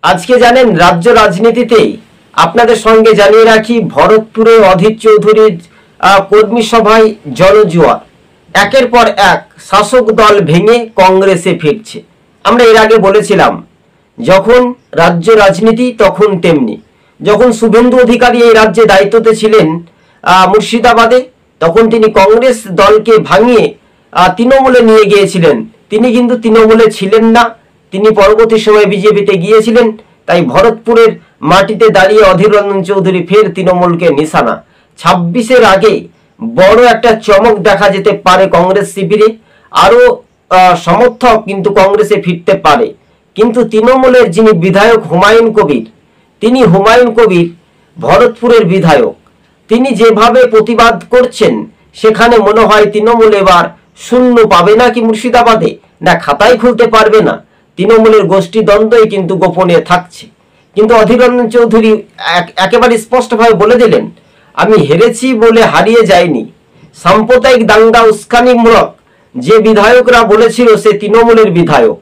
আজকে জানেন রাজ্য রাজনীতিতে আপনাদের সঙ্গে জানিয়ে রাখি ভরতপুরে অধীর চৌধুরীর কর্মী সভায় জনজোয়ার। একের পর এক শাসক দল ভেঙে কংগ্রেসে ফিরছে। আমরা এর আগে বলেছিলাম যখন রাজ্য রাজনীতি তখন তেমনি, যখন শুভেন্দু অধিকারী এই রাজ্যে দায়িত্বতে ছিলেন মুর্শিদাবাদে, তখন তিনি কংগ্রেস দলকে ভাঙিয়ে তৃণমূলে নিয়ে গিয়েছিলেন। তিনি কিন্তু তৃণমূলে ছিলেন না, তিনি পরবর্তী সময়ে বিজেপিতে গিয়েছিলেন। তাই ভরতপুরের মাটিতে দাঁড়িয়ে অধীর রঞ্জন চৌধুরী ফের তৃণমূলকে নিশানা। 26-এর আগে বড় একটা চমক দেখা যেতে পারে কংগ্রেস শিবিরে, আরো সমর্থক কিন্তু কংগ্রেসে ফিরতে পারে। কিন্তু তৃণমূলের যিনি বিধায়ক হুমায়ুন কবির, তিনি হুমায়ুন কবির ভরতপুরের বিধায়ক, তিনি যেভাবে প্রতিবাদ করছেন সেখানে মনে হয় তৃণমূল এবার শূন্য পাবে না কি মুর্শিদাবাদে, না খাতাই খুলতে পারবে না। তৃণমূলের গোষ্ঠী দ্বন্দ্বই কিন্তু গোপনে থাকছে। কিন্তু অধীর রঞ্জন চৌধুরী একেবারে স্পষ্টভাবে বলে দিলেন, আমি হেরেছি বলে হারিয়ে যায়নি। সাম্প্রদায়িক দাঙ্গা উস্কানিমূলক যে বিধায়করা বলেছিল সে তৃণমূলের বিধায়ক,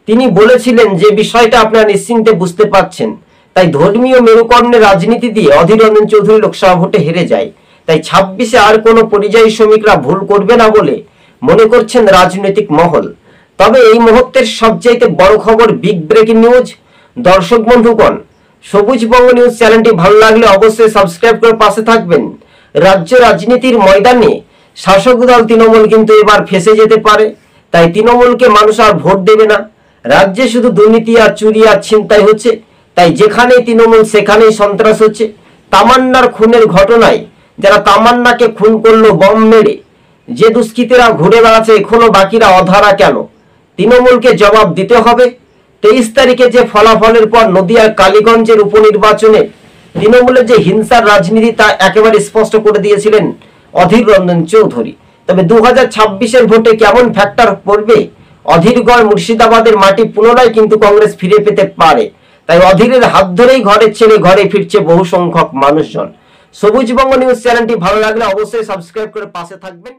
তিনি বলেছিলেন যে বিষয়টা আপনারা নিশ্চিন্তে বুঝতে পারছেন। তাই ধর্মীয় মেরুকরণের রাজনীতি দিয়ে অধীর রঞ্জন চৌধুরী লোকসভা ভোটে হেরে যায়। তাই 26-এ আর কোনো পরিযায়ী শ্রমিকরা ভুল করবে না বলে মনে করছেন রাজনৈতিক মহল। তবে এই মুহূর্তের সবচাইতে বড় খবর, বিগ ব্রেকিং নিউজ। দর্শক বন্ধুগণ, সবুজ বঙ্গ নিউজ চ্যানেলটি ভালো লাগলে অবশ্যই সাবস্ক্রাইব করে পাশে থাকবেন। রাজ্য রাজনীতির ময়দানে শাসক দল তৃণমূল কিন্তু এবার ফেঁসে যেতে পারে। তাই তৃণমূলকে মানুষ আর ভোট দেবে না। রাজ্যে শুধু দুর্নীতি আর চুরি আর ছিনতাই হচ্ছে, তাই যেখানেই তৃণমূল সেখানেই সন্ত্রাস হচ্ছে। তামান্নার খুনের ঘটনায় যারা তামান্নাকে খুন করলো বম মেরে, যে দুষ্কৃতীরা ঘুরে বেড়াচ্ছে এখনো বাকিরা অধারা কেন? তৃণমূলকে জবাব দিতে হবে। 23 তারিখে যে ফলাফলের পর নদিয়ার কালীগঞ্জের উপনির্বাচনে তৃণমূলের যে হিংসার রাজনীতি তা একেবারে স্পষ্ট করে দিয়েছিলেন অধীর রঞ্জন চৌধুরী। তবে 2026-এর ভোটে কেমন ফ্যাক্টর পড়বে? অধীরগড় মুর্শিদাবাদের মাটি পুনরায় কিন্তু কংগ্রেস ফিরে পেতে পারে। তাই অধীরের হাত ধরেই ঘরের ছেলে ঘরে ফিরছে বহু সংখ্যক মানুষজন। সবুজ বঙ্গ নিউজ চ্যানেলটি ভালো লাগলে অবশ্যই সাবস্ক্রাইব করে পাশে থাকবেন।